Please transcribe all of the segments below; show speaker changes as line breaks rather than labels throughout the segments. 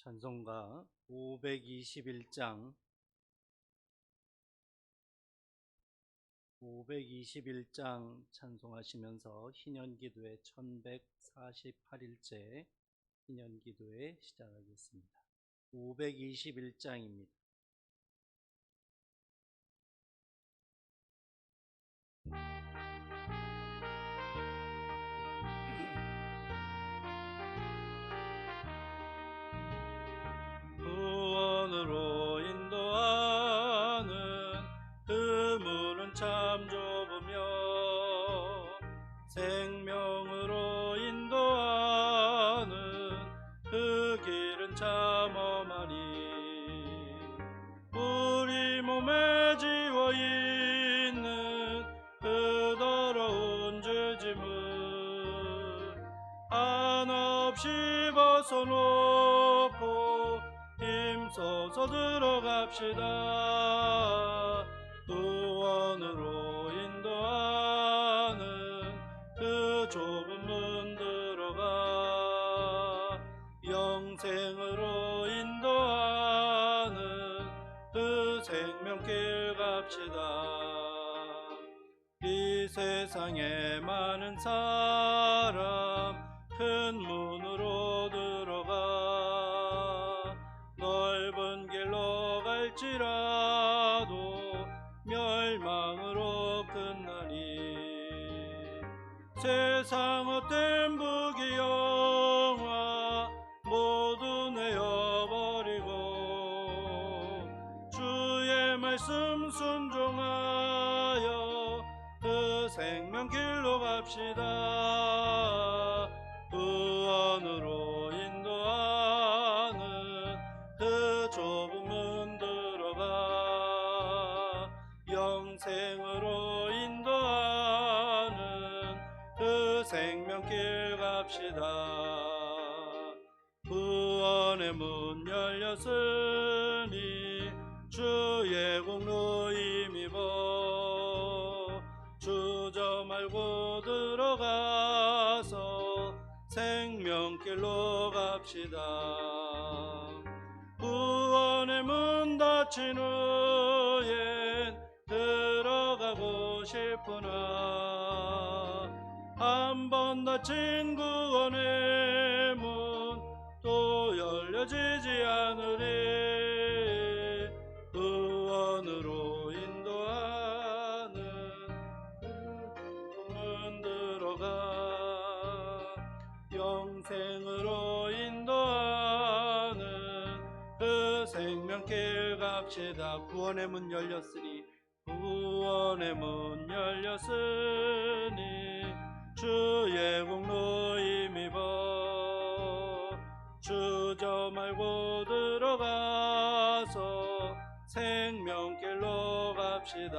찬송가 521장 찬송하시면서 희년기도회 1148일째 희년기도회 시작하겠습니다. 521장입니다. 구원으로 인도하는 그 문은 참 좁으며 생명으로 인도하는 그 길은 참 험하니 우리 몸에 지워있는 그 더러운 죄짐을 한없이 벗어놓고 힘써서 들어갑시다. 구원으로 인도하는 그 좁은 문 들어가 영생으로 인도하는 그 생명길 갑시다. 이 세상에 많은 사람 큰 문으로 들어가 넓은 길로 갈지라도 멸망으로 끝나니 세상 헛된 부귀영화 모두 내어버리고 주의 말씀 순종하여 그 생명길로 갑시다. 구원으로 인도하는 그 좁은 문 들어가 영생으로 인도하는 그 생명길 갑시다. 구원의 문 열렸으니 주의 공로 힘입어 주저 말고 들어가서 생명길로 갑시다. 구원의 문 닫힌 후엔 들어가고 싶으나 한 번 닫힌 구원의 문 또 열려지지 않으리. 구원으로 인도하는 그 문 들어가 영생으로 인도하는 그 생명길 갑시다. 구원의 문 열렸으니 구원의 문 열렸으니 주의 공로 힘입어 주저 말고 들어가서 생명길로 갑시다.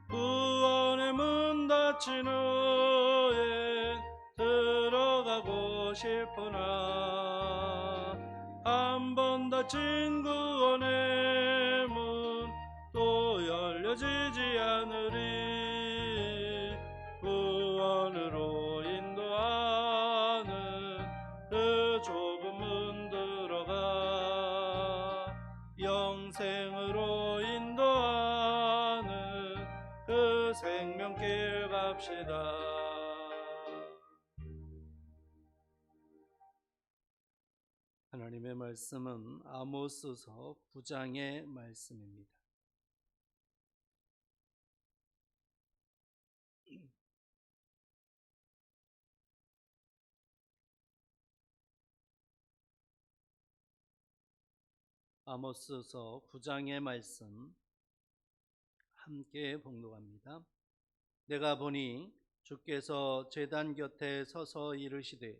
구원의 문 닫힌 후엔 들어가고 싶으나 한 번 닫힌 구원의 문 또 열려지지 않으리. 구원으로 인도하는 그 좁은 문 들어가 영생으로 인도하는 그 생명길 갑시다. 하나님의 말씀은 아모스서 9장의 말씀입니다. 아모스서 9장의 말씀 함께 봉독합니다. 내가 보니 주께서 제단 곁에 서서 이르시되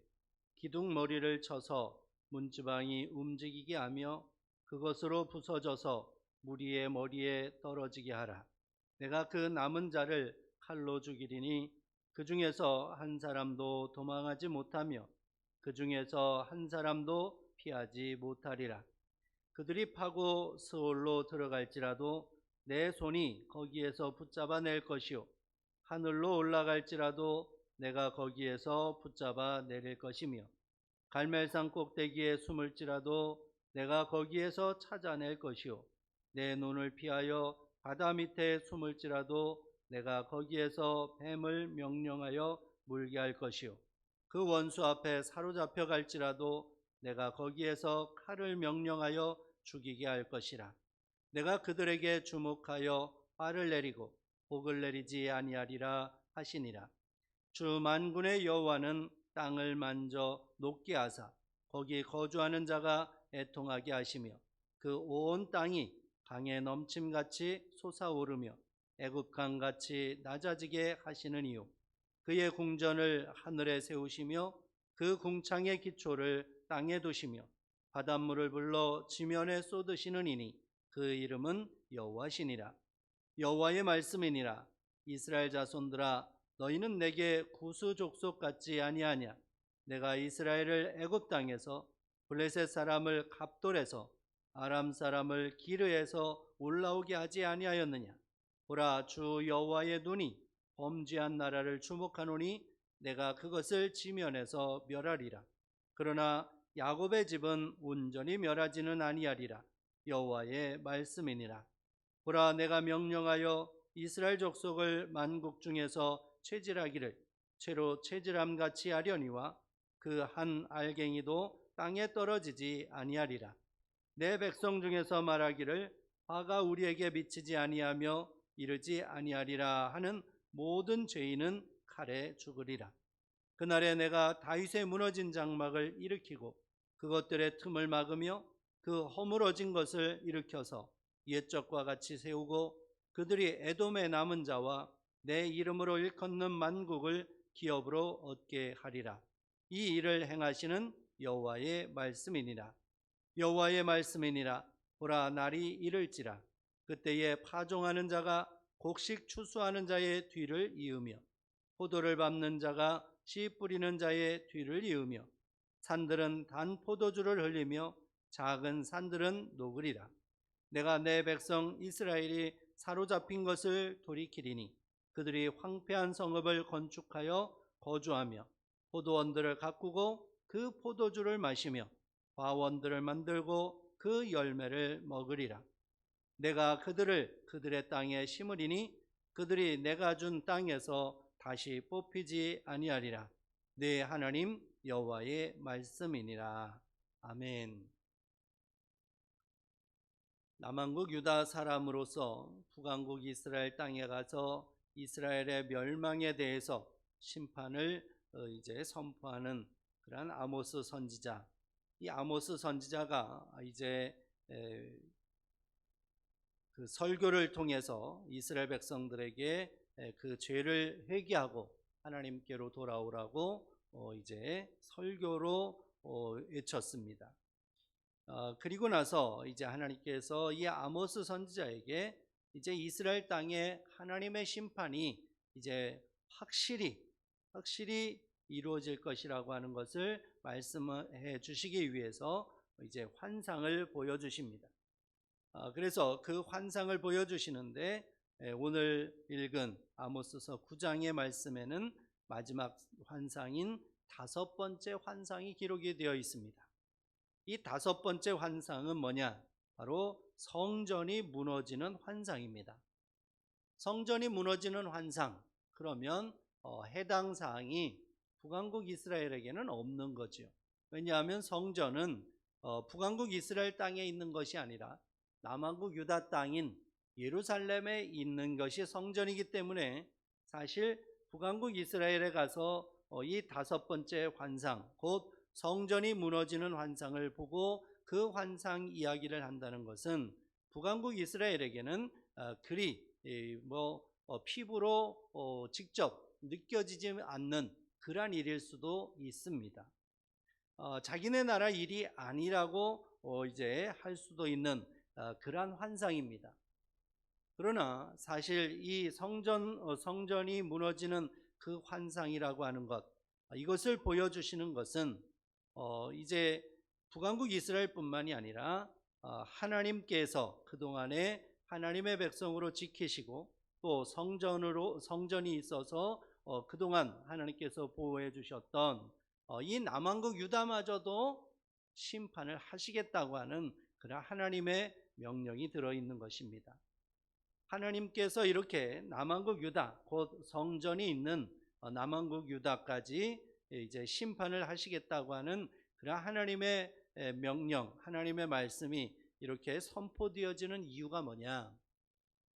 기둥머리를 쳐서 문지방이 움직이게 하며 그것으로 부서져서 무리의 머리에 떨어지게 하라. 내가 그 남은 자를 칼로 죽이리니 그 중에서 한 사람도 도망하지 못하며 그 중에서 한 사람도 피하지 못하리라. 그들이 파고 스올로 들어갈지라도 내 손이 거기에서 붙잡아 낼 것이요 하늘로 올라갈지라도 내가 거기에서 붙잡아 내릴 것이며 갈멜산 꼭대기에 숨을지라도 내가 거기에서 찾아낼 것이요 내 눈을 피하여 바다 밑에 숨을지라도 내가 거기에서 뱀을 명령하여 물게 할 것이요 그 원수 앞에 사로잡혀 갈지라도 내가 거기에서 칼을 명령하여 죽이게 할 것이라. 내가 그들에게 주목하여 화를 내리고 복을 내리지 아니하리라 하시니라. 주 만군의 여호와는 땅을 만져 녹게 하사 거기 거주하는 자가 애통하게 하시며 그 온 땅이 강에 넘침같이 솟아오르며 애굽강같이 낮아지게 하시는 이유 그의 궁전을 하늘에 세우시며 그 궁창의 기초를 땅에 두시며 바닷물을 불러 지면에 쏟으시는 이니 그 이름은 여호와시니라. 여호와의 말씀이니라. 이스라엘 자손들아 너희는 내게 구수 족속 같지 아니하냐. 내가 이스라엘을 애굽 땅에서 블레셋 사람을 갑돌에서 아람 사람을 기르에서 올라오게 하지 아니하였느냐. 보라 주 여호와의 눈이 범죄한 나라를 주목하노니 내가 그것을 지면에서 멸하리라. 그러나 야곱의 집은 온전히 멸하지는 아니하리라. 여호와의 말씀이니라. 보라 내가 명령하여 이스라엘 족속을 만국 중에서 채질하기를 채로 채질함같이 하려니와 그 한 알갱이도 땅에 떨어지지 아니하리라. 내 백성 중에서 말하기를 화가 우리에게 미치지 아니하며 이르지 아니하리라 하는 모든 죄인은 칼에 죽으리라. 그날에 내가 다윗의 무너진 장막을 일으키고 그것들의 틈을 막으며 그 허물어진 것을 일으켜서 옛적과 같이 세우고 그들이 에돔의 남은 자와 내 이름으로 일컫는 만국을 기업으로 얻게 하리라. 이 일을 행하시는 여호와의 말씀이니라. 여호와의 말씀이니라. 보라 날이 이를지라. 그때에 파종하는 자가 곡식 추수하는 자의 뒤를 이으며 포도를 밟는 자가 씨 뿌리는 자의 뒤를 이으며 산들은 단 포도주를 흘리며 작은 산들은 녹으리라. 내가 내 백성 이스라엘이 사로잡힌 것을 돌이키리니 그들이 황폐한 성읍을 건축하여 거주하며 포도원들을 가꾸고 그 포도주를 마시며 과원들을 만들고 그 열매를 먹으리라. 내가 그들을 그들의 땅에 심으리니 그들이 내가 준 땅에서 다시 뽑히지 아니하리라. 네 하나님 여호와의 말씀이니라. 아멘. 남한국 유다 사람으로서 북한국 이스라엘 땅에 가서 이스라엘의 멸망에 대해서 심판을 이제 선포하는 그러한 아모스 선지자. 이 아모스 선지자가 이제 그 설교를 통해서 이스라엘 백성들에게 그 죄를 회개하고 하나님께로 돌아오라고 이제 설교로 외쳤습니다. 그리고 나서 이제 하나님께서 이 아모스 선지자에게 이제 이스라엘 땅에 하나님의 심판이 이제 확실히 이루어질 것이라고 하는 것을 말씀해 주시기 위해서 이제 환상을 보여주십니다. 그래서 그 환상을 보여주시는데 오늘 읽은 아모스서 9장의 말씀에는 마지막 환상인 5번째 환상이 기록이 되어 있습니다. 이 5번째 환상은 뭐냐? 바로 성전이 무너지는 환상입니다. 성전이 무너지는 환상, 그러면 해당 사항이 북왕국 이스라엘에게는 없는 거죠. 왜냐하면 성전은 북왕국 이스라엘 땅에 있는 것이 아니라 남왕국 유다 땅인 예루살렘에 있는 것이 성전이기 때문에 사실 북왕국 이스라엘에 가서 이 5번째 환상, 곧 성전이 무너지는 환상을 보고 그 환상 이야기를 한다는 것은 북왕국 이스라엘에게는 그리 피부로 직접 느껴지지 않는 그러한 일일 수도 있습니다. 자기네 나라 일이 아니라고 이제 할 수도 있는 그러한 환상입니다. 그러나 사실 이 성전이 무너지는 그 환상이라고 하는 것, 이것을 보여주시는 것은 이제 북왕국 이스라엘뿐만이 아니라 하나님께서 그동안에 하나님의 백성으로 지키시고 또 성전이 있어서 그동안 하나님께서 보호해 주셨던 이 남왕국 유다마저도 심판을 하시겠다고 하는 그런 하나님의 명령이 들어있는 것입니다. 하나님께서 이렇게 남왕국 유다, 곧 성전이 있는 남왕국 유다까지 이제 심판을 하시겠다고 하는 그런 하나님의 명령, 하나님의 말씀이 이렇게 선포되어지는 이유가 뭐냐?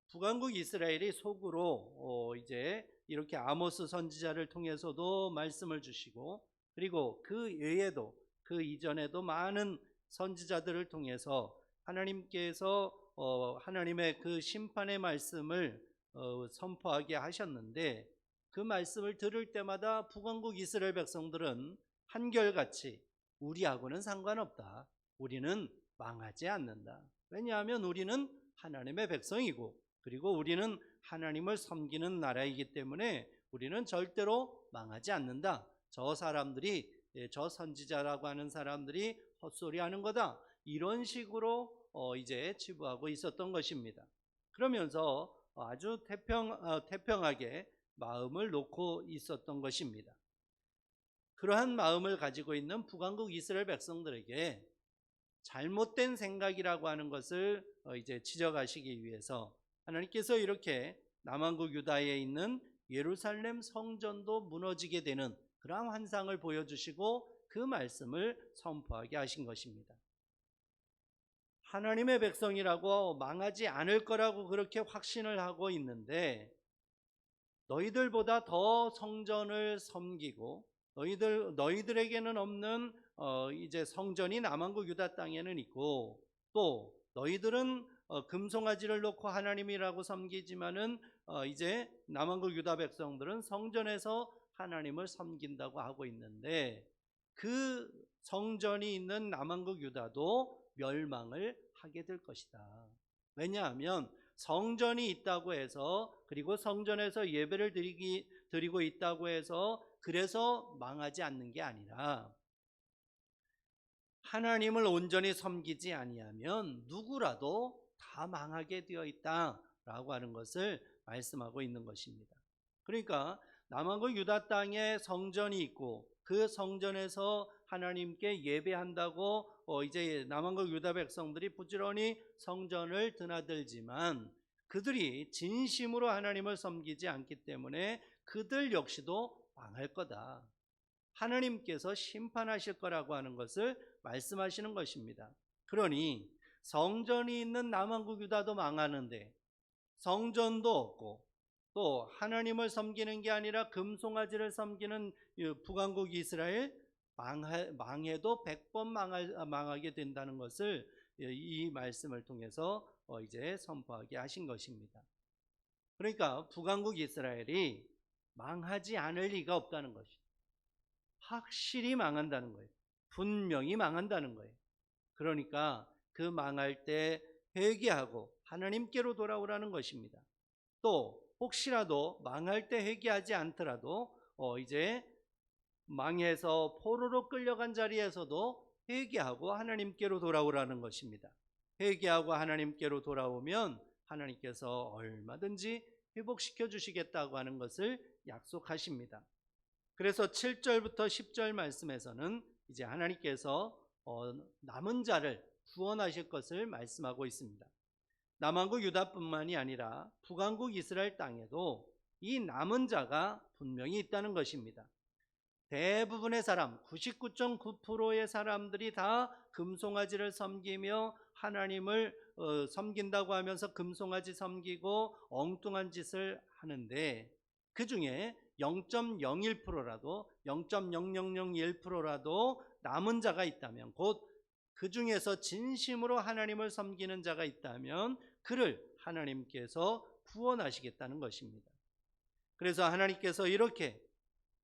북왕국 이스라엘이 속으로 이제 이렇게 아모스 선지자를 통해서도 말씀을 주시고, 그리고 그 외에도 그 이전에도 많은 선지자들을 통해서 하나님께서 하나님의 그 심판의 말씀을 선포하게 하셨는데, 그 말씀을 들을 때마다 북왕국 이스라엘 백성들은 한결같이 우리하고는 상관없다, 우리는 망하지 않는다, 왜냐하면 우리는 하나님의 백성이고, 그리고 우리는 하나님을 섬기는 나라이기 때문에 우리는 절대로 망하지 않는다, 저 사람들이, 저 선지자라고 하는 사람들이 헛소리하는 거다, 이런 식으로 이제 치부하고 있었던 것입니다. 그러면서 아주 태평하게 마음을 놓고 있었던 것입니다. 그러한 마음을 가지고 있는 북왕국 이스라엘 백성들에게 잘못된 생각이라고 하는 것을 이제 지적하시기 위해서 하나님께서 이렇게 남왕국 유다에 있는 예루살렘 성전도 무너지게 되는 그러한 환상을 보여주시고 그 말씀을 선포하게 하신 것입니다. 하나님의 백성이라고 망하지 않을 거라고 그렇게 확신을 하고 있는데, 너희들보다 더 성전을 섬기고 너희들에게는 없는 이제 성전이 남왕국 유다 땅에는 있고, 또 너희들은 금송아지를 놓고 하나님이라고 섬기지만은 이제 남왕국 유다 백성들은 성전에서 하나님을 섬긴다고 하고 있는데, 그 성전이 있는 남왕국 유다도 멸망을 하게 될 것이다. 왜냐하면 성전이 있다고 해서, 그리고 성전에서 예배를 드리고 있다고 해서 그래서 망하지 않는 게 아니라, 하나님을 온전히 섬기지 아니하면 누구라도 다 망하게 되어 있다라고 하는 것을 말씀하고 있는 것입니다. 그러니까 남왕국 유다 땅에 성전이 있고 그 성전에서 하나님께 예배한다고 이제 남왕국 유다 백성들이 부지런히 성전을 드나들지만 그들이 진심으로 하나님을 섬기지 않기 때문에 그들 역시도 망할 거다, 하나님께서 심판하실 거라고 하는 것을 말씀하시는 것입니다. 그러니 성전이 있는 남왕국 유다도 망하는데 성전도 없고, 또 하나님을 섬기는 게 아니라 금송아지를 섬기는 북왕국 이스라엘 망해도 100번 망하게 된다는 것을 이 말씀을 통해서 이제 선포하게 하신 것입니다. 그러니까 북왕국 이스라엘이 망하지 않을 리가 없다는 것이, 확실히 망한다는 거예요. 분명히 망한다는 거예요. 그러니까 그 망할 때 회개하고 하나님께로 돌아오라는 것입니다. 또 혹시라도 망할 때 회개하지 않더라도 이제 망해서 포로로 끌려간 자리에서도 회개하고 하나님께로 돌아오라는 것입니다. 회개하고 하나님께로 돌아오면 하나님께서 얼마든지 회복시켜 주시겠다고 하는 것을 약속하십니다. 그래서 7절부터 10절 말씀에서는 이제 하나님께서 남은 자를 구원하실 것을 말씀하고 있습니다. 남왕국 유다뿐만이 아니라 북왕국 이스라엘 땅에도 이 남은 자가 분명히 있다는 것입니다. 대부분의 사람, 99.9%의 사람들이 다 금송아지를 섬기며 하나님을 섬긴다고 하면서 금송아지 섬기고 엉뚱한 짓을 하는데, 그 중에 0.01%라도 0.0001%라도 남은 자가 있다면, 곧 그 중에서 진심으로 하나님을 섬기는 자가 있다면 그를 하나님께서 구원하시겠다는 것입니다. 그래서 하나님께서 이렇게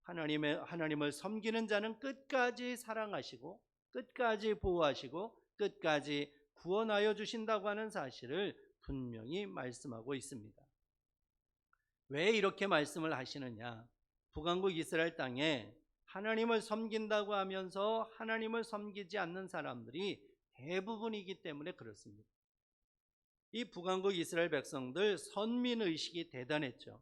하나님을 섬기는 자는 끝까지 사랑하시고 끝까지 보호하시고 끝까지 구원하여 주신다고 하는 사실을 분명히 말씀하고 있습니다. 왜 이렇게 말씀을 하시느냐? 북왕국 이스라엘 땅에 하나님을 섬긴다고 하면서 하나님을 섬기지 않는 사람들이 대부분이기 때문에 그렇습니다. 이 북왕국 이스라엘 백성들 선민의식이 대단했죠.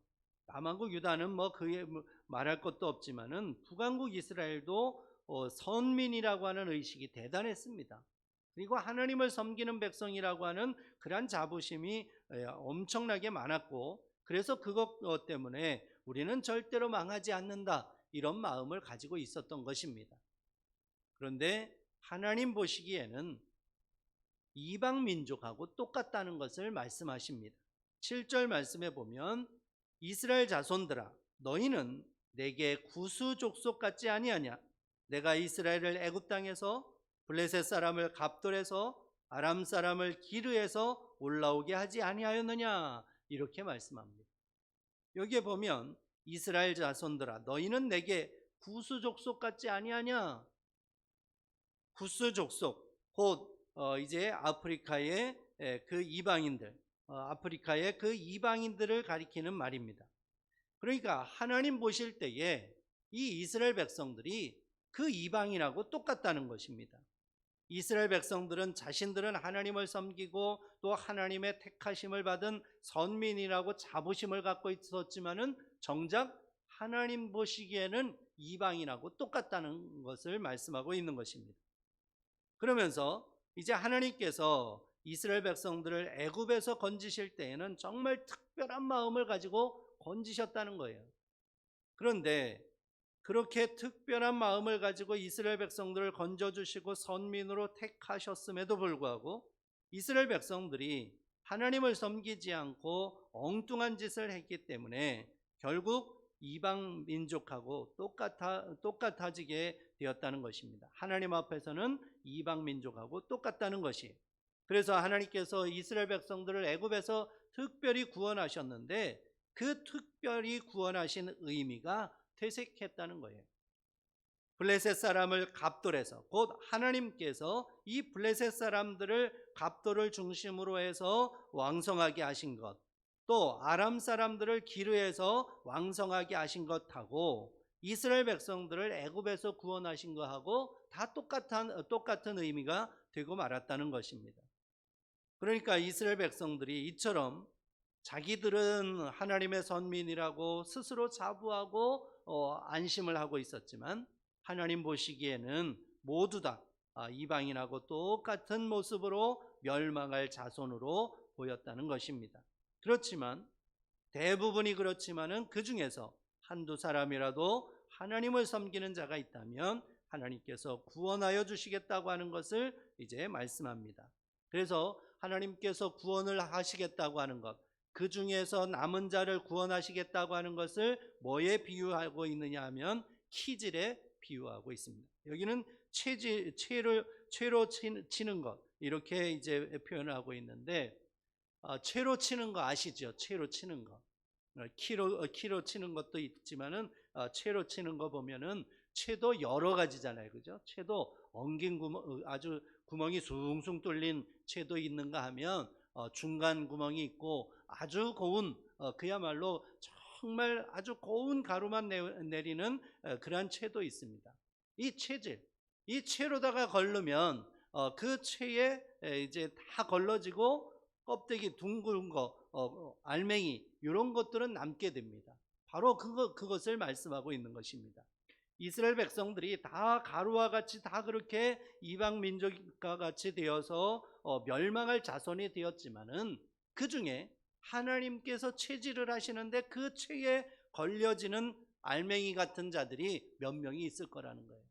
남왕국 유다는 그에 말할 것도 없지만은 북왕국 이스라엘도 선민이라고 하는 의식이 대단했습니다. 그리고 하나님을 섬기는 백성이라고 하는 그러한 자부심이 엄청나게 많았고, 그래서 그것 때문에 우리는 절대로 망하지 않는다, 이런 마음을 가지고 있었던 것입니다. 그런데 하나님 보시기에는 이방 민족하고 똑같다는 것을 말씀하십니다. 7절 말씀에 보면 이스라엘 자손들아 너희는 내게 구수 족속 같지 아니하냐. 내가 이스라엘을 애굽 땅에서 블레셋 사람을 갑돌에서 아람 사람을 기르에서 올라오게 하지 아니하였느냐, 이렇게 말씀합니다. 여기에 보면 이스라엘 자손들아 너희는 내게 구수 족속 같지 아니하냐. 구스 족속, 곧 이제 아프리카의 그 이방인들, 아프리카의 그 이방인들을 가리키는 말입니다. 그러니까 하나님 보실 때에 이 이스라엘 백성들이 그 이방인하고 똑같다는 것입니다. 이스라엘 백성들은 자신들은 하나님을 섬기고 또 하나님의 택하심을 받은 선민이라고 자부심을 갖고 있었지만은 정작 하나님 보시기에는 이방인하고 똑같다는 것을 말씀하고 있는 것입니다. 그러면서 이제 하나님께서 이스라엘 백성들을 애굽에서 건지실 때에는 정말 특별한 마음을 가지고 건지셨다는 거예요. 그런데 그렇게 특별한 마음을 가지고 이스라엘 백성들을 건져주시고 선민으로 택하셨음에도 불구하고 이스라엘 백성들이 하나님을 섬기지 않고 엉뚱한 짓을 했기 때문에 결국 이방 민족하고 똑같아지게 되었다는 것입니다. 하나님 앞에서는 이방 민족하고 똑같다는 것이. 그래서 하나님께서 이스라엘 백성들을 애굽에서 특별히 구원하셨는데 그 특별히 구원하신 의미가 퇴색했다는 거예요. 블레셋 사람을 갑돌에서, 곧 하나님께서 이 블레셋 사람들을 갑돌을 중심으로 해서 왕성하게 하신 것, 또 아람 사람들을 기르에서 왕성하게 하신 것하고 이스라엘 백성들을 애굽에서 구원하신 것하고 다 똑같은 의미가 되고 말았다는 것입니다. 그러니까 이스라엘 백성들이 이처럼 자기들은 하나님의 선민이라고 스스로 자부하고 안심을 하고 있었지만 하나님 보시기에는 모두 다 이방인하고 똑같은 모습으로 멸망할 자손으로 보였다는 것입니다. 그렇지만 대부분이 그렇지만은 그 중에서 한두 사람이라도 하나님을 섬기는 자가 있다면 하나님께서 구원하여 주시겠다고 하는 것을 이제 말씀합니다. 그래서 하나님께서 구원을 하시겠다고 하는 것, 그 중에서 남은 자를 구원하시겠다고 하는 것을 뭐에 비유하고 있느냐 하면 키질에 비유하고 있습니다. 여기는 채로 치는 것, 이렇게 이제 표현을 하고 있는데 채로 치는 거 아시죠? 채로 치는 거. 키로 치는 것도 있지만은 채로 치는 거 보면은 채도 여러 가지잖아요. 그죠? 채도 엉긴 구멍, 아주 구멍이 숭숭 뚫린 채도 있는가 하면 중간 구멍이 있고 아주 고운 그야말로 정말 아주 고운 가루만 내리는 그러한 채도 있습니다. 이 채질, 이 채로다가 걸르면 그 채에 이제 다 걸러지고 껍데기 둥근 거, 알맹이 이런 것들은 남게 됩니다. 바로 그것을 말씀하고 있는 것입니다. 이스라엘 백성들이 다 가루와 같이 다 그렇게 이방 민족과 같이 되어서 멸망할 자손이 되었지만은 그 중에 하나님께서 채질을 하시는데 그 채에 걸려지는 알맹이 같은 자들이 몇 명이 있을 거라는 거예요.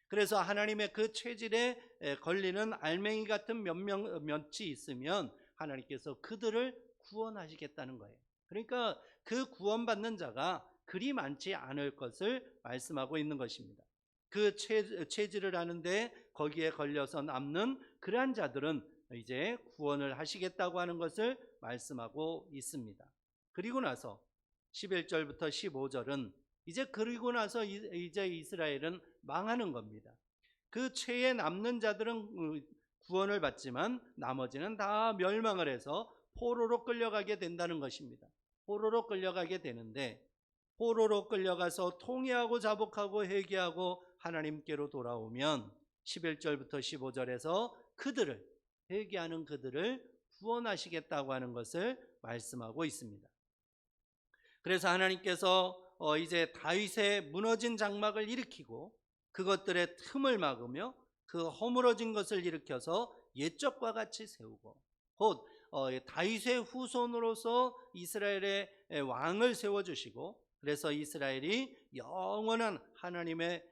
그래서 하나님의 그 채질에 걸리는 알맹이 같은 몇이 있으면 하나님께서 그들을 구원하시겠다는 거예요. 그러니까 그 구원받는 자가 그리 많지 않을 것을 말씀하고 있는 것입니다. 그 채질을 하는데 거기에 걸려서 남는 그러한 자들은 이제 구원을 하시겠다고 하는 것을 말씀하고 있습니다. 그리고 나서 11절부터 15절은 이제 그리고 나서 이제 이스라엘은 망하는 겁니다. 그 채에 남는 자들은 구원을 받지만 나머지는 다 멸망을 해서 포로로 끌려가게 된다는 것입니다. 포로로 끌려가게 되는데 포로로 끌려가서 통회하고 자복하고 회개하고 하나님께로 돌아오면 11절부터 15절에서 그들을, 회개하는 그들을 구원하시겠다고 하는 것을 말씀하고 있습니다. 그래서 하나님께서 이제 다윗의 무너진 장막을 일으키고 그것들의 틈을 막으며 그 허물어진 것을 일으켜서 옛적과 같이 세우고 곧 다윗의 후손으로서 이스라엘의 왕을 세워주시고 그래서 이스라엘이 영원한 하나님의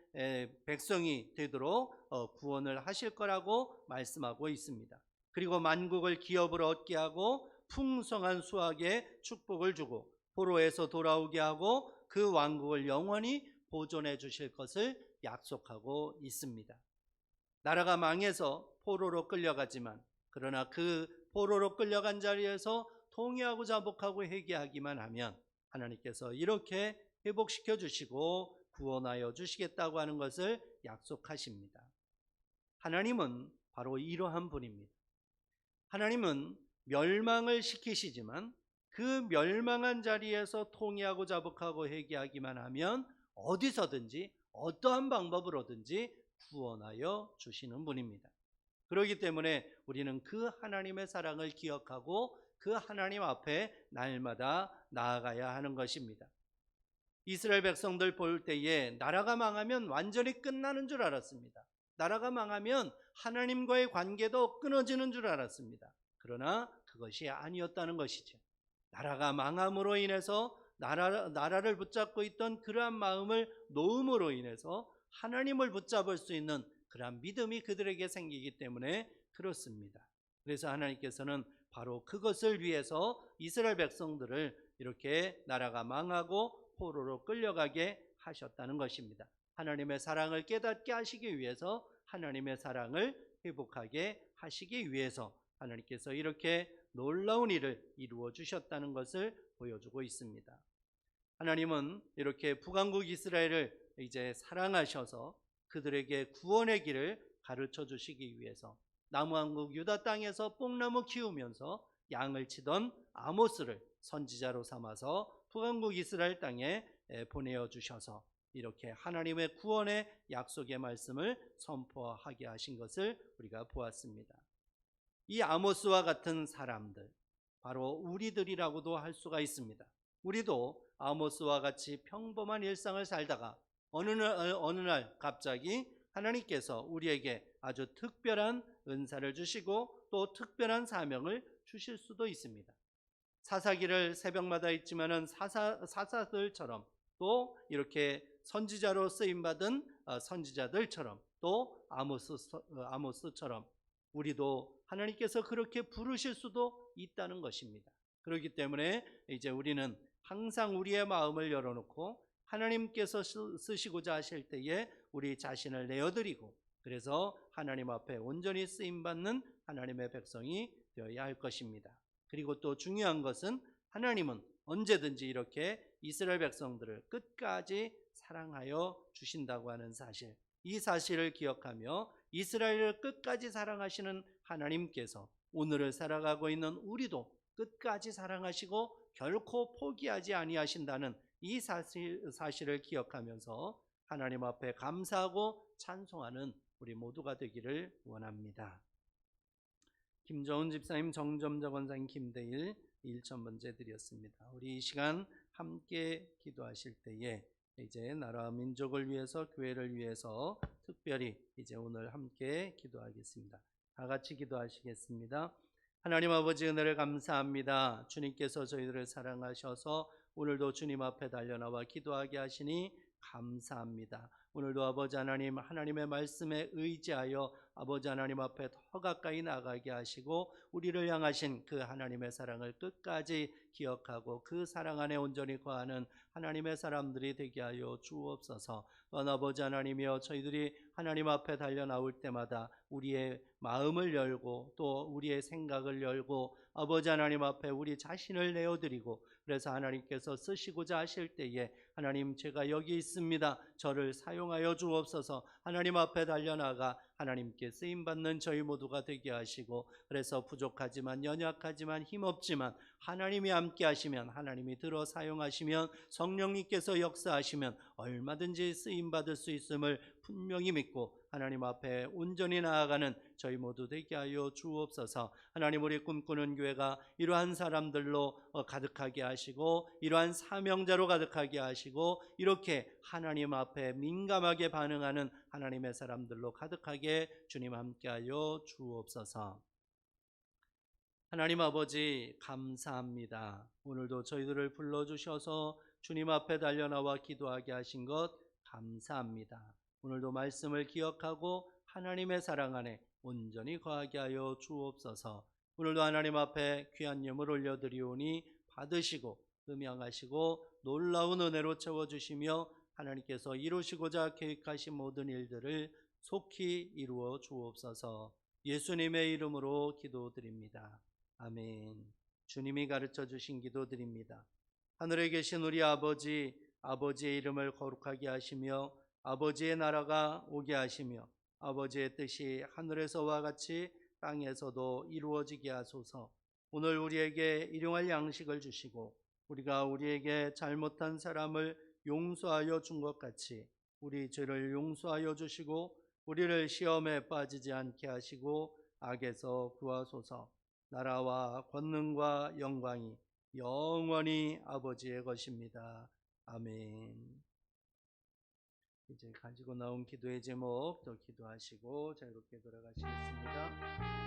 백성이 되도록 구원을 하실 거라고 말씀하고 있습니다. 그리고 만국을 기업으로 얻게 하고 풍성한 수확에 축복을 주고 포로에서 돌아오게 하고 그 왕국을 영원히 보존해 주실 것을 약속하고 있습니다. 나라가 망해서 포로로 끌려가지만 그러나 그 포로로 끌려간 자리에서 통회하고 자복하고 회개하기만 하면 하나님께서 이렇게 회복시켜 주시고 구원하여 주시겠다고 하는 것을 약속하십니다. 하나님은 바로 이러한 분입니다. 하나님은 멸망을 시키시지만 그 멸망한 자리에서 통회하고 자복하고 회개하기만 하면 어디서든지 어떠한 방법으로든지 구원하여 주시는 분입니다. 그렇기 때문에 우리는 그 하나님의 사랑을 기억하고 그 하나님 앞에 날마다 나아가야 하는 것입니다. 이스라엘 백성들 볼 때에 나라가 망하면 완전히 끝나는 줄 알았습니다. 나라가 망하면 하나님과의 관계도 끊어지는 줄 알았습니다. 그러나 그것이 아니었다는 것이죠. 나라가 망함으로 인해서 나라를 붙잡고 있던 그러한 마음을 놓음으로 인해서 하나님을 붙잡을 수 있는 그러한 믿음이 그들에게 생기기 때문에 그렇습니다. 그래서 하나님께서는 바로 그것을 위해서 이스라엘 백성들을 이렇게 나라가 망하고 포로로 끌려가게 하셨다는 것입니다. 하나님의 사랑을 깨닫게 하시기 위해서, 하나님의 사랑을 회복하게 하시기 위해서 하나님께서 이렇게 놀라운 일을 이루어 주셨다는 것을 보여주고 있습니다. 하나님은 이렇게 북왕국 이스라엘을 이제 사랑하셔서 그들에게 구원의 길을 가르쳐 주시기 위해서 남왕국 유다 땅에서 뽕나무 키우면서 양을 치던 아모스를 선지자로 삼아서 북왕국 이스라엘 땅에 보내어 주셔서 이렇게 하나님의 구원의 약속의 말씀을 선포하게 하신 것을 우리가 보았습니다. 이 아모스와 같은 사람들, 바로 우리들이라고도 할 수가 있습니다. 우리도 아모스와 같이 평범한 일상을 살다가 어느 날 갑자기 하나님께서 우리에게 아주 특별한 은사를 주시고 또 특별한 사명을 주실 수도 있습니다. 사사기를 새벽마다 읽지만은 사사들처럼 또 이렇게 선지자로 쓰임받은 선지자들처럼 또 아모스처럼 우리도 하나님께서 그렇게 부르실 수도 있다는 것입니다. 그렇기 때문에 이제 우리는 항상 우리의 마음을 열어놓고 하나님께서 쓰시고자 하실 때에 우리 자신을 내어드리고 그래서 하나님 앞에 온전히 쓰임받는 하나님의 백성이 되어야 할 것입니다. 그리고 또 중요한 것은 하나님은 언제든지 이렇게 이스라엘 백성들을 끝까지 사랑하여 주신다고 하는 사실, 이 사실을 기억하며 이스라엘을 끝까지 사랑하시는 하나님께서 오늘을 살아가고 있는 우리도 끝까지 사랑하시고 결코 포기하지 아니하신다는 이 사실을 기억하면서 하나님 앞에 감사하고 찬송하는 우리 모두가 되기를 원합니다. 김정은 집사님, 정점자 권사님, 김대일 1,000번째 드렸습니다. 우리 이 시간 함께 기도하실 때에 이제 나라와 민족을 위해서, 교회를 위해서 특별히 이제 오늘 함께 기도하겠습니다. 다 같이 기도하시겠습니다. 하나님 아버지, 은혜를 감사합니다. 주님께서 저희들을 사랑하셔서 오늘도 주님 앞에 달려나와 기도하게 하시니 감사합니다. 오늘도 아버지 하나님, 하나님의 말씀에 의지하여 아버지 하나님 앞에 더 가까이 나가게 하시고 우리를 향하신 그 하나님의 사랑을 끝까지 기억하고 그 사랑 안에 온전히 거하는 하나님의 사람들이 되게 하여 주옵소서. 또한 아버지 하나님이여, 저희들이 하나님 앞에 달려나올 때마다 우리의 마음을 열고 또 우리의 생각을 열고 아버지 하나님 앞에 우리 자신을 내어드리고 그래서 하나님께서 쓰시고자 하실 때에 하나님, 제가 여기 있습니다, 저를 사용하여 주옵소서. 하나님 앞에 달려나가 하나님께 쓰임받는 저희 모두가 되게 하시고 그래서 부족하지만 연약하지만 힘없지만 하나님이 함께 하시면, 하나님이 들어 사용하시면, 성령님께서 역사하시면 얼마든지 쓰임받을 수 있음을 분명히 믿고 하나님 앞에 온전히 나아가는 저희 모두 되게 하여 주옵소서. 하나님, 우리 꿈꾸는 교회가 이러한 사람들로 가득하게 하시고 이러한 사명자로 가득하게 하시고 이렇게 하나님 앞에 민감하게 반응하는 하나님의 사람들로 가득하게 주님 함께하여 주옵소서. 하나님 아버지, 감사합니다. 오늘도 저희들을 불러주셔서 주님 앞에 달려나와 기도하게 하신 것 감사합니다. 오늘도 말씀을 기억하고 하나님의 사랑 안에 온전히 거하게 하여 주옵소서. 오늘도 하나님 앞에 귀한 예물 올려드리오니 받으시고 음양하시고 놀라운 은혜로 채워주시며 하나님께서 이루시고자 계획하신 모든 일들을 속히 이루어 주옵소서. 예수님의 이름으로 기도드립니다. 아멘. 주님이 가르쳐 주신 기도드립니다. 하늘에 계신 우리 아버지, 아버지의 이름을 거룩하게 하시며 아버지의 나라가 오게 하시며 아버지의 뜻이 하늘에서와 같이 땅에서도 이루어지게 하소서. 오늘 우리에게 일용할 양식을 주시고 우리가 우리에게 잘못한 사람을 용서하여 준 것 같이 우리 죄를 용서하여 주시고 우리를 시험에 빠지지 않게 하시고 악에서 구하소서. 나라와 권능과 영광이 영원히 아버지의 것입니다. 아멘. 이제 가지고 나온 기도의 제목 또 기도하시고 자유롭게 돌아가시겠습니다.